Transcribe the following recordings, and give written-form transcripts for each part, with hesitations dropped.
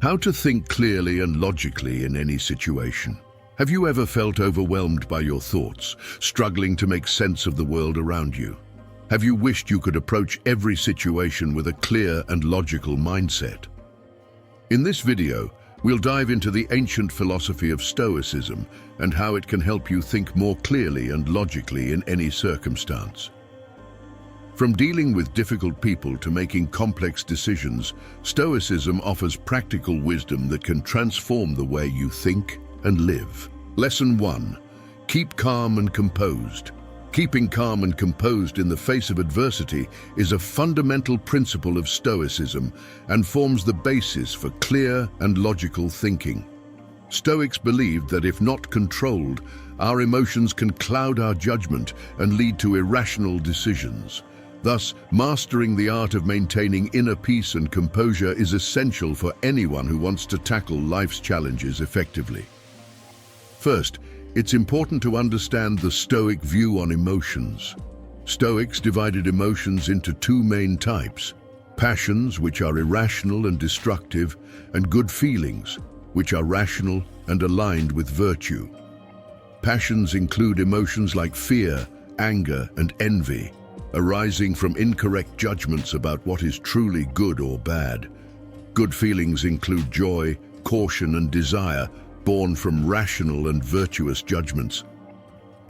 How to think clearly and logically in any situation. Have you ever felt overwhelmed by your thoughts, struggling to make sense of the world around you? Have you wished you could approach every situation with a clear and logical mindset? In this video, we'll dive into the ancient philosophy of Stoicism and how it can help you think more clearly and logically in any circumstance. From dealing with difficult people to making complex decisions, Stoicism offers practical wisdom that can transform the way you think and live. Lesson 1. Keep calm and composed. Keeping calm and composed in the face of adversity is a fundamental principle of Stoicism and forms the basis for clear and logical thinking. Stoics believed that if not controlled, our emotions can cloud our judgment and lead to irrational decisions. Thus, mastering the art of maintaining inner peace and composure is essential for anyone who wants to tackle life's challenges effectively. First, it's important to understand the Stoic view on emotions. Stoics divided emotions into two main types: passions, which are irrational and destructive, and good feelings, which are rational and aligned with virtue. Passions include emotions like fear, anger, and envy, arising from incorrect judgments about what is truly good or bad. Good feelings include joy, caution, and desire, born from rational and virtuous judgments.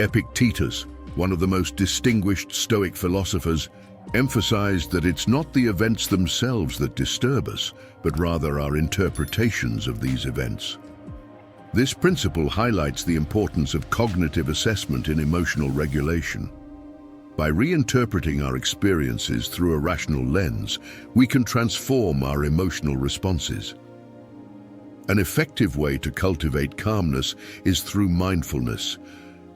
Epictetus, one of the most distinguished Stoic philosophers, emphasized that it's not the events themselves that disturb us, but rather our interpretations of these events. This principle highlights the importance of cognitive assessment in emotional regulation. By reinterpreting our experiences through a rational lens, we can transform our emotional responses. An effective way to cultivate calmness is through mindfulness,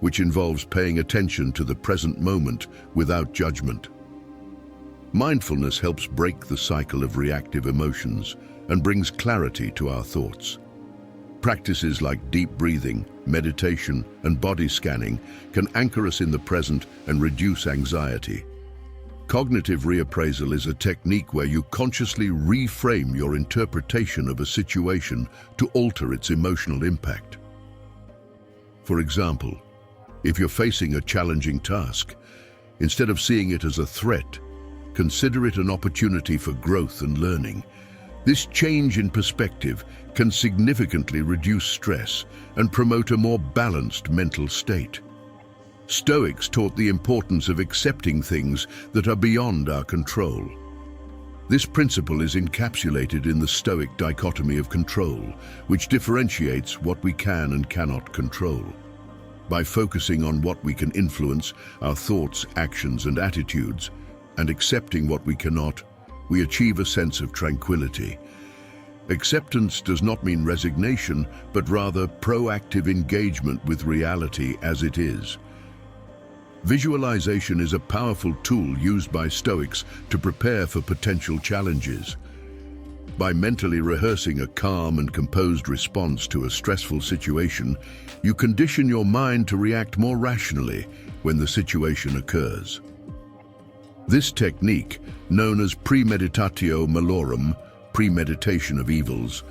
which involves paying attention to the present moment without judgment. Mindfulness helps break the cycle of reactive emotions and brings clarity to our thoughts. Practices like deep breathing, meditation, and body scanning can anchor us in the present and reduce anxiety. Cognitive reappraisal is a technique where you consciously reframe your interpretation of a situation to alter its emotional impact. For example, if you're facing a challenging task, instead of seeing it as a threat, consider it an opportunity for growth and learning. This change in perspective can significantly reduce stress and promote a more balanced mental state. Stoics taught the importance of accepting things that are beyond our control. This principle is encapsulated in the Stoic dichotomy of control, which differentiates what we can and cannot control. By focusing on what we can influence, our thoughts, actions, and attitudes, and accepting what we cannot, we achieve a sense of tranquility. Acceptance does not mean resignation, but rather proactive engagement with reality as it is. Visualization is a powerful tool used by Stoics to prepare for potential challenges. By mentally rehearsing a calm and composed response to a stressful situation, you condition your mind to react more rationally when the situation occurs. This technique, known as premeditatio malorum, premeditation of evils,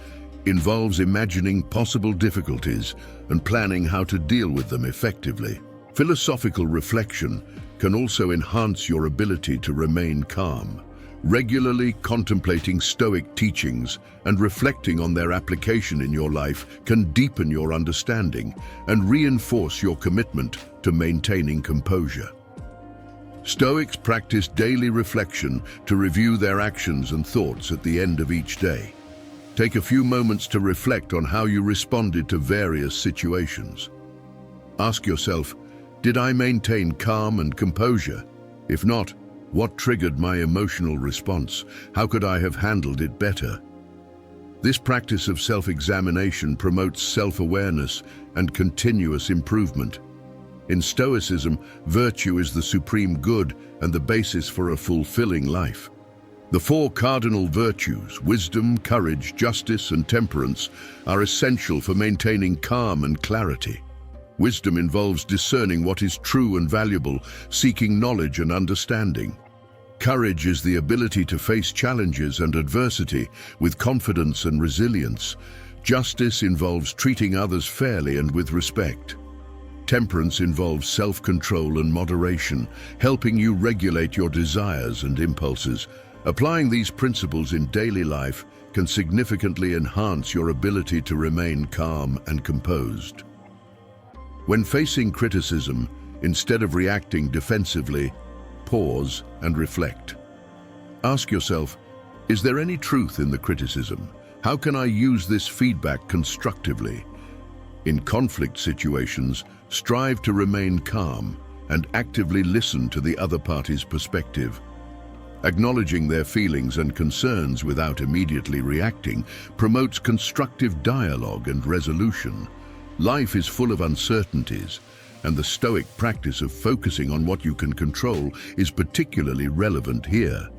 involves imagining possible difficulties and planning how to deal with them effectively. Philosophical reflection can also enhance your ability to remain calm. Regularly contemplating Stoic teachings and reflecting on their application in your life can deepen your understanding and reinforce your commitment to maintaining composure. Stoics practice daily reflection to review their actions and thoughts at the end of each day. Take a few moments to reflect on how you responded to various situations. Ask yourself, did I maintain calm and composure? If not, what triggered my emotional response? How could I have handled it better? This practice of self-examination promotes self-awareness and continuous improvement. In Stoicism, virtue is the supreme good and the basis for a fulfilling life. The four cardinal virtues, wisdom, courage, justice, and temperance, are essential for maintaining calm and clarity. Wisdom involves discerning what is true and valuable, seeking knowledge and understanding. Courage is the ability to face challenges and adversity with confidence and resilience. Justice involves treating others fairly and with respect. Temperance involves self-control and moderation, helping you regulate your desires and impulses. Applying these principles in daily life can significantly enhance your ability to remain calm and composed. When facing criticism, instead of reacting defensively, pause and reflect. Ask yourself, is there any truth in the criticism? How can I use this feedback constructively? In conflict situations, strive to remain calm and actively listen to the other party's perspective. Acknowledging their feelings and concerns without immediately reacting promotes constructive dialogue and resolution. Life is full of uncertainties, and the Stoic practice of focusing on what you can control is particularly relevant here.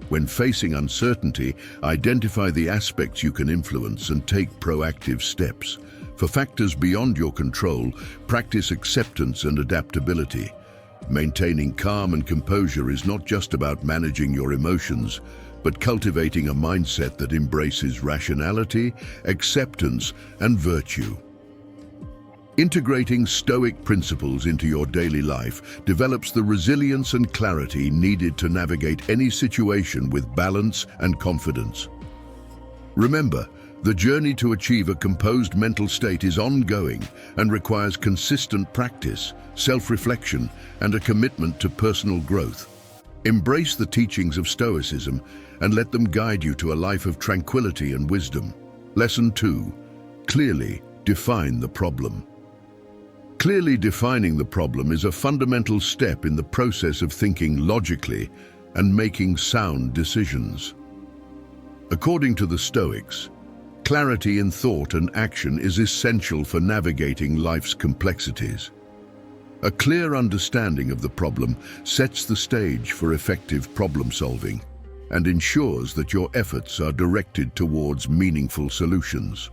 When facing uncertainty, identify the aspects you can influence and take proactive steps. For factors beyond your control, practice acceptance and adaptability. Maintaining calm and composure is not just about managing your emotions, but cultivating a mindset that embraces rationality, acceptance, and virtue. Integrating Stoic principles into your daily life develops the resilience and clarity needed to navigate any situation with balance and confidence. Remember, the journey to achieve a composed mental state is ongoing and requires consistent practice, self-reflection, and a commitment to personal growth. Embrace the teachings of Stoicism and let them guide you to a life of tranquility and wisdom. Lesson 2. Clearly define the problem. Clearly defining the problem is a fundamental step in the process of thinking logically and making sound decisions. According to the Stoics, clarity in thought and action is essential for navigating life's complexities. A clear understanding of the problem sets the stage for effective problem solving and ensures that your efforts are directed towards meaningful solutions.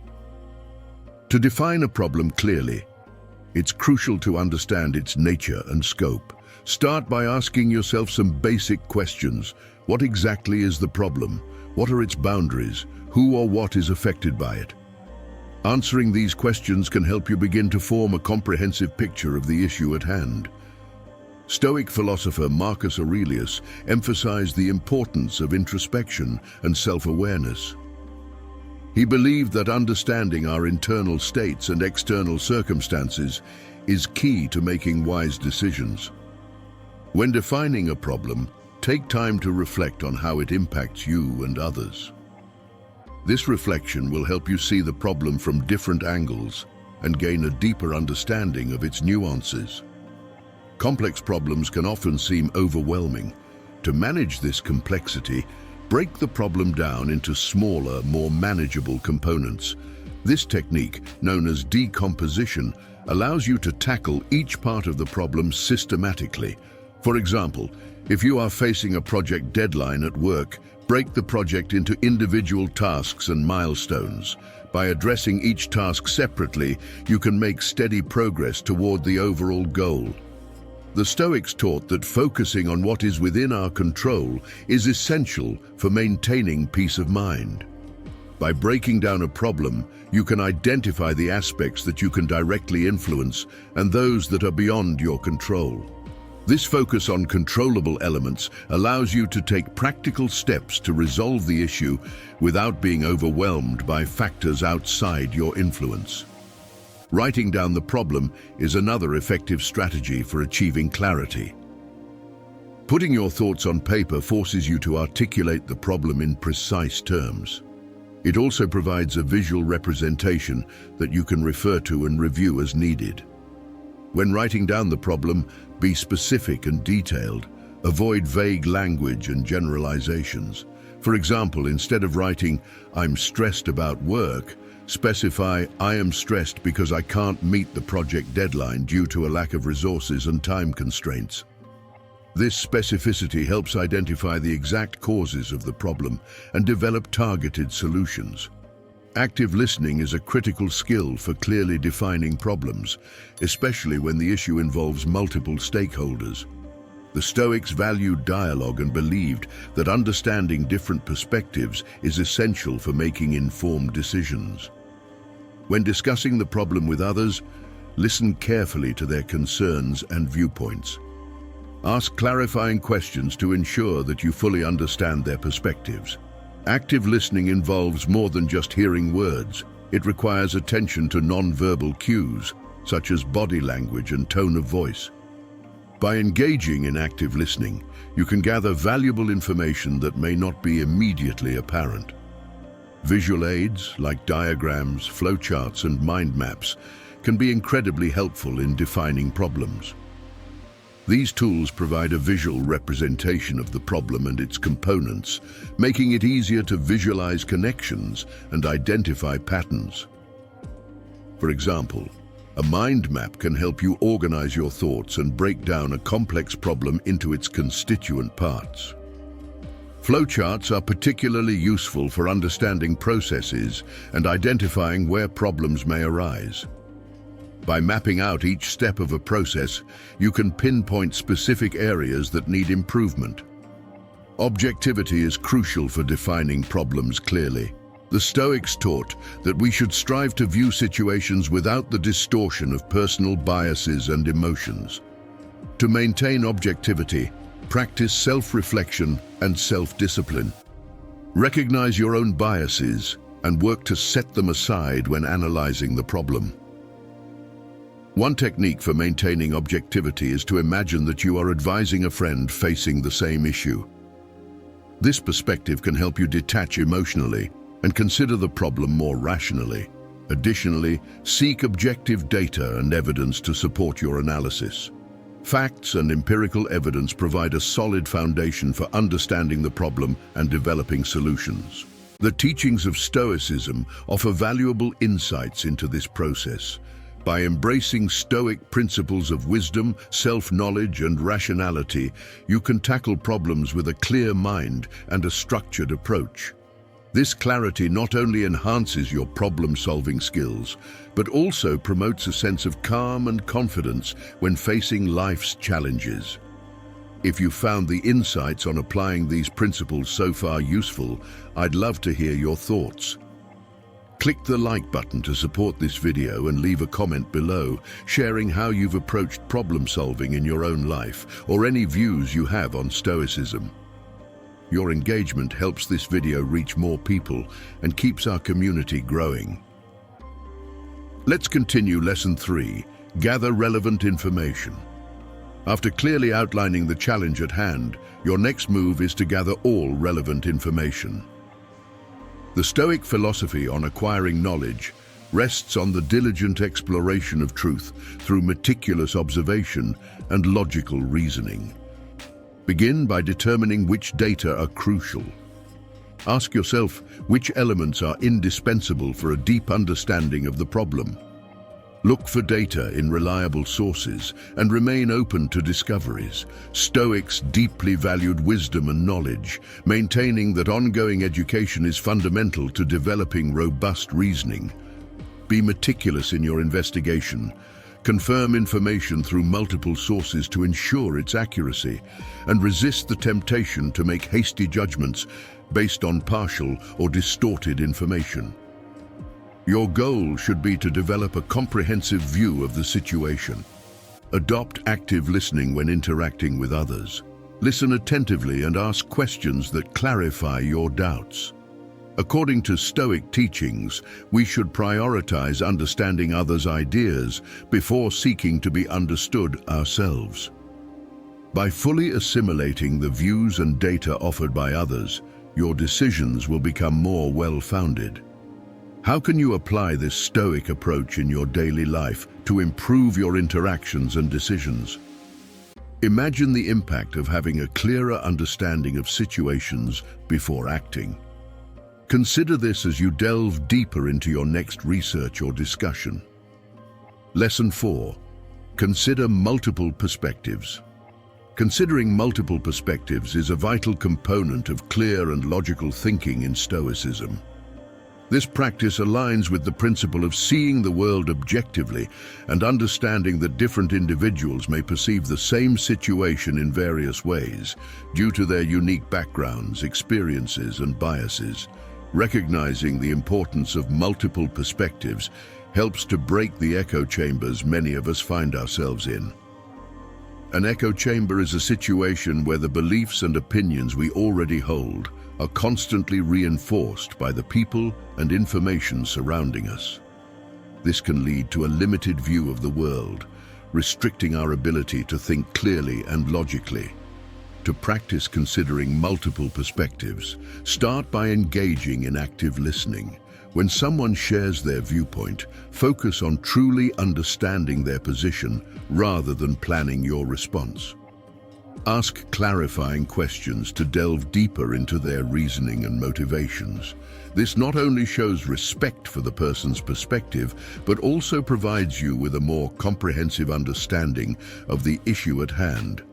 To define a problem clearly, it's crucial to understand its nature and scope. Start by asking yourself some basic questions. What exactly is the problem? What are its boundaries? Who or what is affected by it? Answering these questions can help you begin to form a comprehensive picture of the issue at hand. Stoic philosopher Marcus Aurelius emphasized the importance of introspection and self-awareness. He believed that understanding our internal states and external circumstances is key to making wise decisions. When defining a problem, take time to reflect on how it impacts you and others. This reflection will help you see the problem from different angles and gain a deeper understanding of its nuances. Complex problems can often seem overwhelming. To manage this complexity, break the problem down into smaller, more manageable components. This technique, known as decomposition, allows you to tackle each part of the problem systematically. For example, if you are facing a project deadline at work, break the project into individual tasks and milestones. By addressing each task separately, you can make steady progress toward the overall goal. The Stoics taught that focusing on what is within our control is essential for maintaining peace of mind. By breaking down a problem, you can identify the aspects that you can directly influence and those that are beyond your control. This focus on controllable elements allows you to take practical steps to resolve the issue without being overwhelmed by factors outside your influence. Writing down the problem is another effective strategy for achieving clarity. Putting your thoughts on paper forces you to articulate the problem in precise terms. It also provides a visual representation that you can refer to and review as needed. When writing down the problem, be specific and detailed. Avoid vague language and generalizations. For example, instead of writing, "I'm stressed about work," specify, "I am stressed because I can't meet the project deadline due to a lack of resources and time constraints." This specificity helps identify the exact causes of the problem and develop targeted solutions. Active listening is a critical skill for clearly defining problems, especially when the issue involves multiple stakeholders. The Stoics valued dialogue and believed that understanding different perspectives is essential for making informed decisions. When discussing the problem with others, listen carefully to their concerns and viewpoints. Ask clarifying questions to ensure that you fully understand their perspectives. Active listening involves more than just hearing words. It requires attention to non-verbal cues, such as body language and tone of voice. By engaging in active listening, you can gather valuable information that may not be immediately apparent. Visual aids, like diagrams, flowcharts, and mind maps, can be incredibly helpful in defining problems. These tools provide a visual representation of the problem and its components, making it easier to visualize connections and identify patterns. For example, a mind map can help you organize your thoughts and break down a complex problem into its constituent parts. Flowcharts are particularly useful for understanding processes and identifying where problems may arise. By mapping out each step of a process, you can pinpoint specific areas that need improvement. Objectivity is crucial for defining problems clearly. The Stoics taught that we should strive to view situations without the distortion of personal biases and emotions. To maintain objectivity, practice self-reflection and self-discipline. Recognize your own biases and work to set them aside when analyzing the problem. One technique for maintaining objectivity is to imagine that you are advising a friend facing the same issue. This perspective can help you detach emotionally and consider the problem more rationally. Additionally, seek objective data and evidence to support your analysis. Facts and empirical evidence provide a solid foundation for understanding the problem and developing solutions. The teachings of Stoicism offer valuable insights into this process. By embracing Stoic principles of wisdom, self-knowledge, and rationality, you can tackle problems with a clear mind and a structured approach. This clarity not only enhances your problem-solving skills, but also promotes a sense of calm and confidence when facing life's challenges. If you found the insights on applying these principles so far useful, I'd love to hear your thoughts. Click the like button to support this video and leave a comment below, sharing how you've approached problem solving in your own life or any views you have on Stoicism. Your engagement helps this video reach more people and keeps our community growing. Let's continue Lesson 3, Gather Relevant Information. After clearly outlining the challenge at hand, your next move is to gather all relevant information. The Stoic philosophy on acquiring knowledge rests on the diligent exploration of truth through meticulous observation and logical reasoning. Begin by determining which data are crucial. Ask yourself which elements are indispensable for a deep understanding of the problem. Look for data in reliable sources and remain open to discoveries. Stoics deeply valued wisdom and knowledge, maintaining that ongoing education is fundamental to developing robust reasoning. Be meticulous in your investigation. Confirm information through multiple sources to ensure its accuracy, and resist the temptation to make hasty judgments based on partial or distorted information. Your goal should be to develop a comprehensive view of the situation. Adopt active listening when interacting with others. Listen attentively and ask questions that clarify your doubts. According to Stoic teachings, we should prioritize understanding others' ideas before seeking to be understood ourselves. By fully assimilating the views and data offered by others, your decisions will become more well-founded. How can you apply this Stoic approach in your daily life to improve your interactions and decisions? Imagine the impact of having a clearer understanding of situations before acting. Consider this as you delve deeper into your next research or discussion. Lesson 4. Consider multiple perspectives. Considering multiple perspectives is a vital component of clear and logical thinking in Stoicism. This practice aligns with the principle of seeing the world objectively and understanding that different individuals may perceive the same situation in various ways due to their unique backgrounds, experiences, and biases. Recognizing the importance of multiple perspectives helps to break the echo chambers many of us find ourselves in. An echo chamber is a situation where the beliefs and opinions we already hold are constantly reinforced by the people and information surrounding us. This can lead to a limited view of the world, restricting our ability to think clearly and logically. To practice considering multiple perspectives, start by engaging in active listening. When someone shares their viewpoint, focus on truly understanding their position rather than planning your response. Ask clarifying questions to delve deeper into their reasoning and motivations. This not only shows respect for the person's perspective, but also provides you with a more comprehensive understanding of the issue at hand.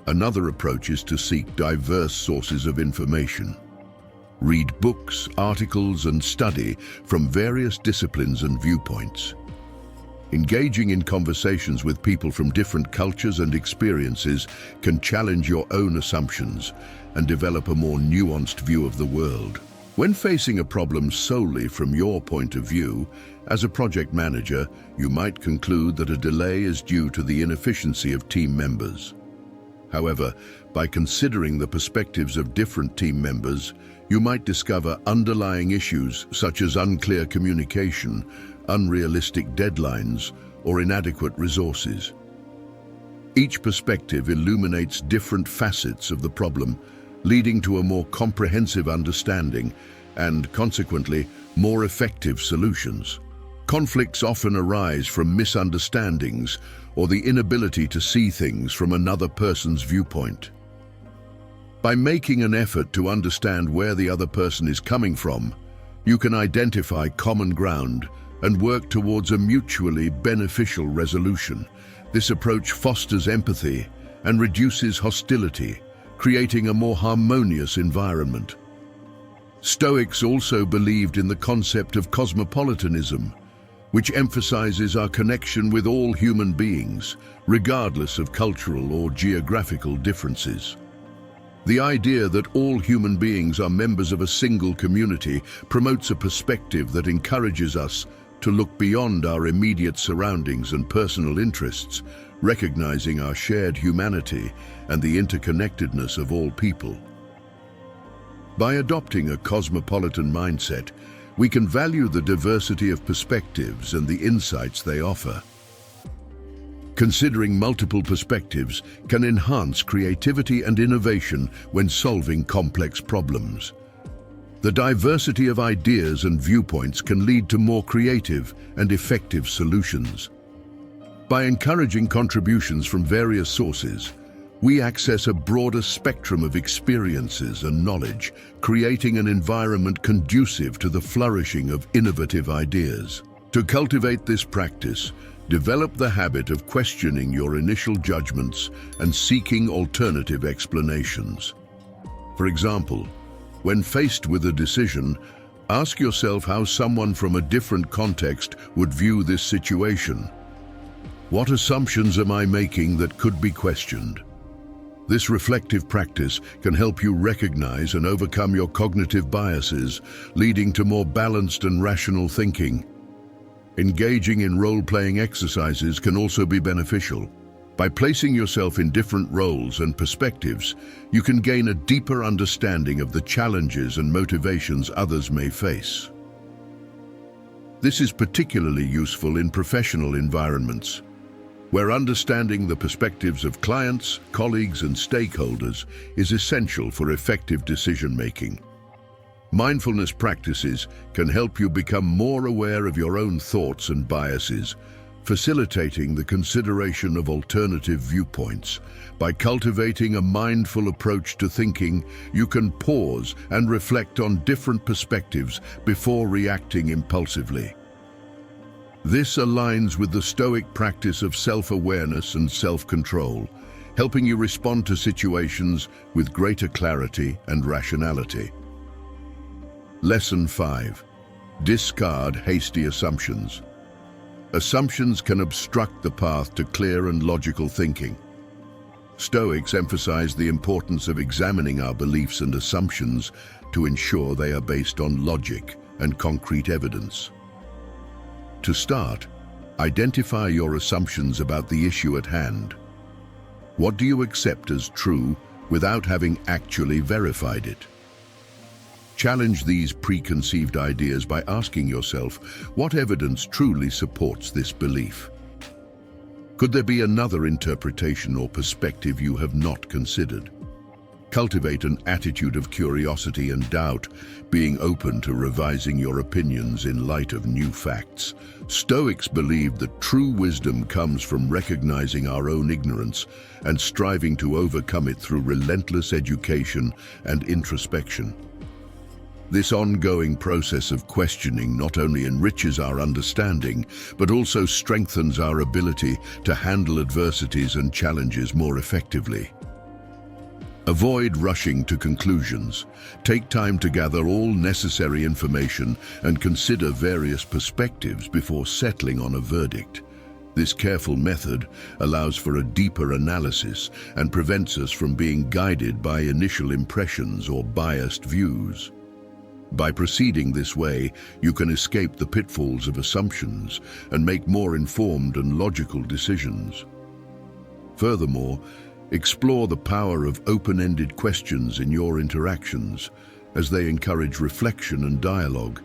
Another approach is to seek diverse sources of information. Read books, articles, and study from various disciplines and viewpoints. Engaging in conversations with people from different cultures and experiences can challenge your own assumptions and develop a more nuanced view of the world. When facing a problem solely from your point of view, as a project manager, you might conclude that a delay is due to the inefficiency of team members. However, by considering the perspectives of different team members, you might discover underlying issues such as unclear communication, unrealistic deadlines, or inadequate resources. Each perspective illuminates different facets of the problem, leading to a more comprehensive understanding and, consequently, more effective solutions. Conflicts often arise from misunderstandings or the inability to see things from another person's viewpoint. By making an effort to understand where the other person is coming from, you can identify common ground and work towards a mutually beneficial resolution. This approach fosters empathy and reduces hostility, creating a more harmonious environment. Stoics also believed in the concept of cosmopolitanism, which emphasizes our connection with all human beings, regardless of cultural or geographical differences. The idea that all human beings are members of a single community promotes a perspective that encourages us to look beyond our immediate surroundings and personal interests, recognizing our shared humanity and the interconnectedness of all people. By adopting a cosmopolitan mindset, we can value the diversity of perspectives and the insights they offer. Considering multiple perspectives can enhance creativity and innovation when solving complex problems. The diversity of ideas and viewpoints can lead to more creative and effective solutions. By encouraging contributions from various sources, we access a broader spectrum of experiences and knowledge, creating an environment conducive to the flourishing of innovative ideas. To cultivate this practice, develop the habit of questioning your initial judgments and seeking alternative explanations. For example, when faced with a decision, ask yourself how someone from a different context would view this situation. What assumptions am I making that could be questioned? This reflective practice can help you recognize and overcome your cognitive biases, leading to more balanced and rational thinking. Engaging in role-playing exercises can also be beneficial. By placing yourself in different roles and perspectives, you can gain a deeper understanding of the challenges and motivations others may face. This is particularly useful in professional environments, where understanding the perspectives of clients, colleagues, and stakeholders is essential for effective decision-making. Mindfulness practices can help you become more aware of your own thoughts and biases, facilitating the consideration of alternative viewpoints. By cultivating a mindful approach to thinking, you can pause and reflect on different perspectives before reacting impulsively. This aligns with the Stoic practice of self-awareness and self-control, helping you respond to situations with greater clarity and rationality. Lesson 5. Discard hasty assumptions. Assumptions can obstruct the path to clear and logical thinking. Stoics emphasize the importance of examining our beliefs and assumptions to ensure they are based on logic and concrete evidence. To start, identify your assumptions about the issue at hand. What do you accept as true without having actually verified it? Challenge these preconceived ideas by asking yourself, what evidence truly supports this belief? Could there be another interpretation or perspective you have not considered? Cultivate an attitude of curiosity and doubt, being open to revising your opinions in light of new facts. Stoics believe that true wisdom comes from recognizing our own ignorance and striving to overcome it through relentless education and introspection. This ongoing process of questioning not only enriches our understanding, but also strengthens our ability to handle adversities and challenges more effectively. Avoid rushing to conclusions. Take time to gather all necessary information and consider various perspectives before settling on a verdict. This careful method allows for a deeper analysis and prevents us from being guided by initial impressions or biased views. By proceeding this way, you can escape the pitfalls of assumptions and make more informed and logical decisions. Furthermore, explore the power of open-ended questions in your interactions, as they encourage reflection and dialogue,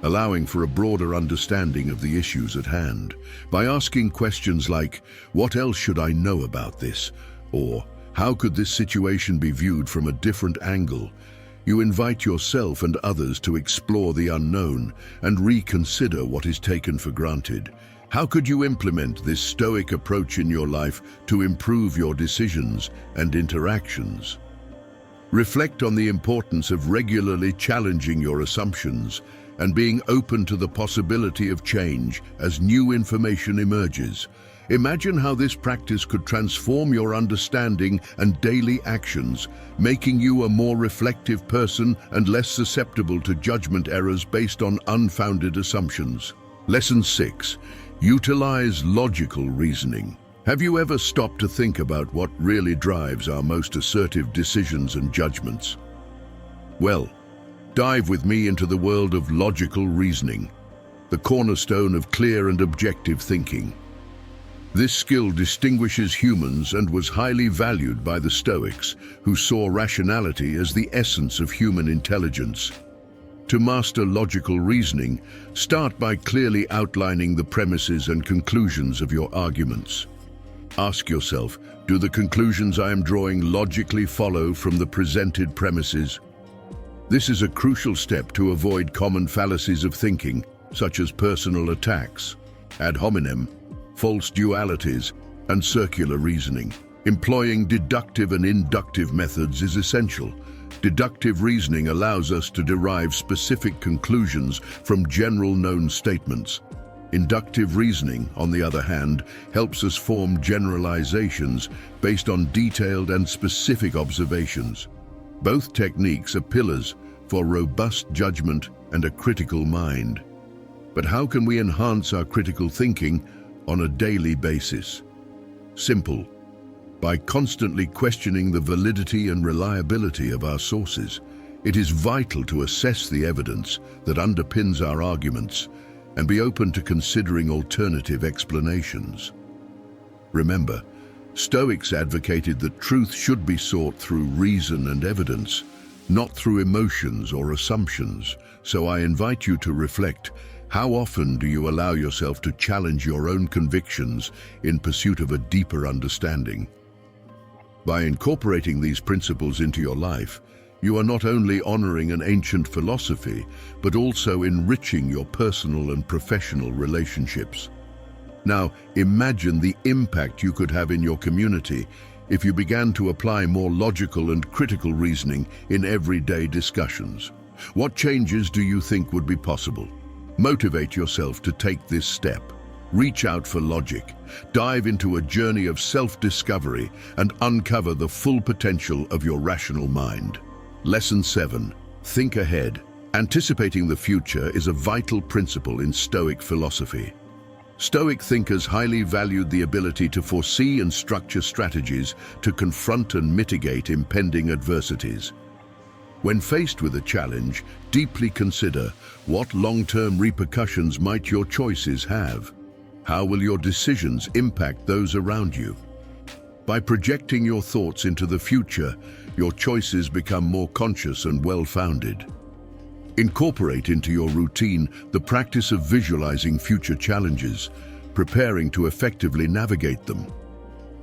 allowing for a broader understanding of the issues at hand. By asking questions like, "What else should I know about this?" or "How could this situation be viewed from a different angle?" you invite yourself and others to explore the unknown and reconsider what is taken for granted. How could you implement this Stoic approach in your life to improve your decisions and interactions? Reflect on the importance of regularly challenging your assumptions and being open to the possibility of change as new information emerges. Imagine how this practice could transform your understanding and daily actions, making you a more reflective person and less susceptible to judgment errors based on unfounded assumptions. Lesson 6. Utilize logical reasoning. Have you ever stopped to think about what really drives our most assertive decisions and judgments? Well, dive with me into the world of logical reasoning, the cornerstone of clear and objective thinking. This skill distinguishes humans and was highly valued by the Stoics, who saw rationality as the essence of human intelligence. To master logical reasoning, start by clearly outlining the premises and conclusions of your arguments. Ask yourself, do the conclusions I am drawing logically follow from the presented premises? This is a crucial step to avoid common fallacies of thinking, such as personal attacks, ad hominem, false dualities, and circular reasoning. Employing deductive and inductive methods is essential. Deductive reasoning allows us to derive specific conclusions from general known statements. Inductive reasoning, on the other hand, helps us form generalizations based on detailed and specific observations. Both techniques are pillars for robust judgment and a critical mind. But how can we enhance our critical thinking on a daily basis? Simple. By constantly questioning the validity and reliability of our sources. It is vital to assess the evidence that underpins our arguments and be open to considering alternative explanations. Remember, Stoics advocated that truth should be sought through reason and evidence, not through emotions or assumptions. So I invite you to reflect. How often do you allow yourself to challenge your own convictions in pursuit of a deeper understanding? By incorporating these principles into your life, you are not only honoring an ancient philosophy, but also enriching your personal and professional relationships. Now, imagine the impact you could have in your community if you began to apply more logical and critical reasoning in everyday discussions. What changes do you think would be possible? Motivate yourself to take this step. Reach out for logic. Dive into a journey of self-discovery and uncover the full potential of your rational mind. Lesson 7. Think ahead. Anticipating the future is a vital principle in Stoic philosophy. Stoic thinkers highly valued the ability to foresee and structure strategies to confront and mitigate impending adversities. When faced with a challenge, deeply consider what long-term repercussions might your choices have. How will your decisions impact those around you? By projecting your thoughts into the future, your choices become more conscious and well-founded. Incorporate into your routine the practice of visualizing future challenges, preparing to effectively navigate them.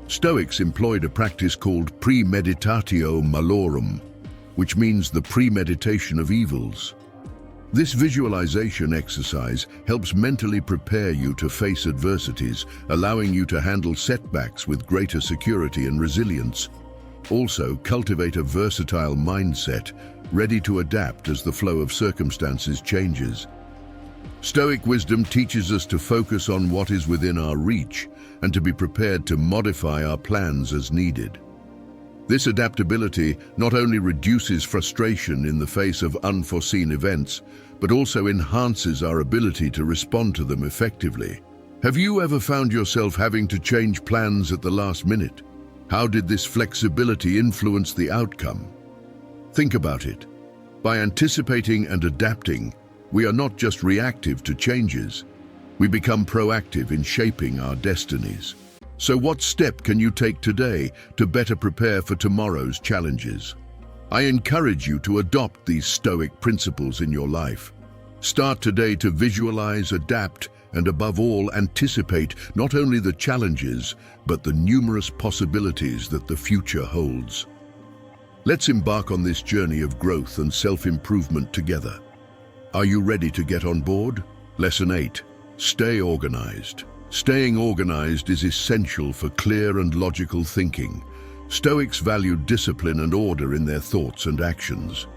Stoics employed a practice called premeditatio malorum, which means the premeditation of evils. This visualization exercise helps mentally prepare you to face adversities, allowing you to handle setbacks with greater security and resilience. Also, cultivate a versatile mindset, ready to adapt as the flow of circumstances changes. Stoic wisdom teaches us to focus on what is within our reach and to be prepared to modify our plans as needed. This adaptability not only reduces frustration in the face of unforeseen events, but also enhances our ability to respond to them effectively. Have you ever found yourself having to change plans at the last minute? How did this flexibility influence the outcome? Think about it. By anticipating and adapting, we are not just reactive to changes. We become proactive in shaping our destinies. So what step can you take today to better prepare for tomorrow's challenges? I encourage you to adopt these Stoic principles in your life. Start today to visualize, adapt, and above all, anticipate not only the challenges, but the numerous possibilities that the future holds. Let's embark on this journey of growth and self-improvement together. Are you ready to get on board? Lesson 8. Stay organized. Staying organized is essential for clear and logical thinking. Stoics value discipline and order in their thoughts and actions.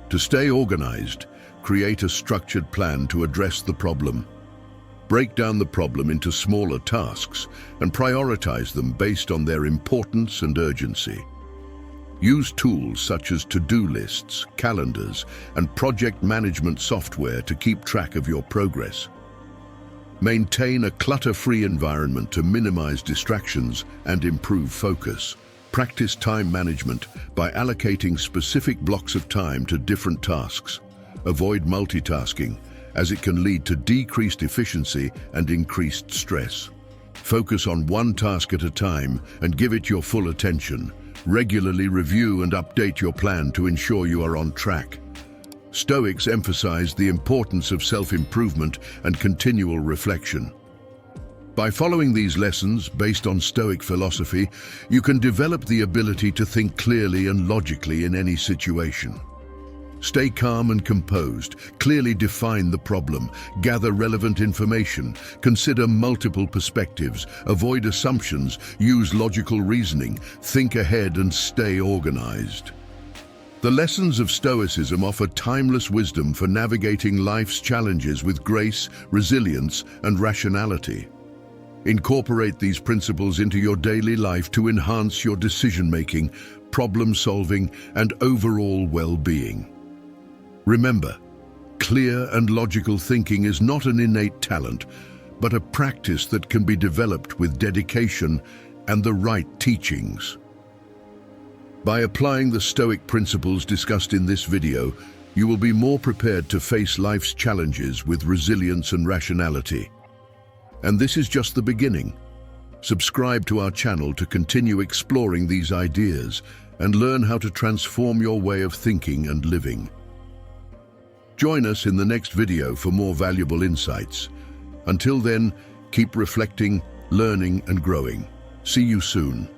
To stay organized, create a structured plan to address the problem. Break down the problem into smaller tasks and prioritize them based on their importance and urgency. Use tools such as to-do lists, calendars, and project management software to keep track of your progress. Maintain a clutter-free environment to minimize distractions and improve focus. Practice time management by allocating specific blocks of time to different tasks. Avoid multitasking, as it can lead to decreased efficiency and increased stress. Focus on one task at a time and give it your full attention. Regularly review and update your plan to ensure you are on track. Stoics emphasize the importance of self-improvement and continual reflection. By following these lessons based on Stoic philosophy, you can develop the ability to think clearly and logically in any situation. Stay calm and composed, clearly define the problem, gather relevant information, consider multiple perspectives, avoid assumptions, use logical reasoning, think ahead and stay organized. The lessons of Stoicism offer timeless wisdom for navigating life's challenges with grace, resilience, and rationality. Incorporate these principles into your daily life to enhance your decision-making, problem-solving, and overall well-being. Remember, clear and logical thinking is not an innate talent, but a practice that can be developed with dedication and the right teachings. By applying the Stoic principles discussed in this video, you will be more prepared to face life's challenges with resilience and rationality. And this is just the beginning. Subscribe to our channel to continue exploring these ideas and learn how to transform your way of thinking and living. Join us in the next video for more valuable insights. Until then, keep reflecting, learning, and growing. See you soon.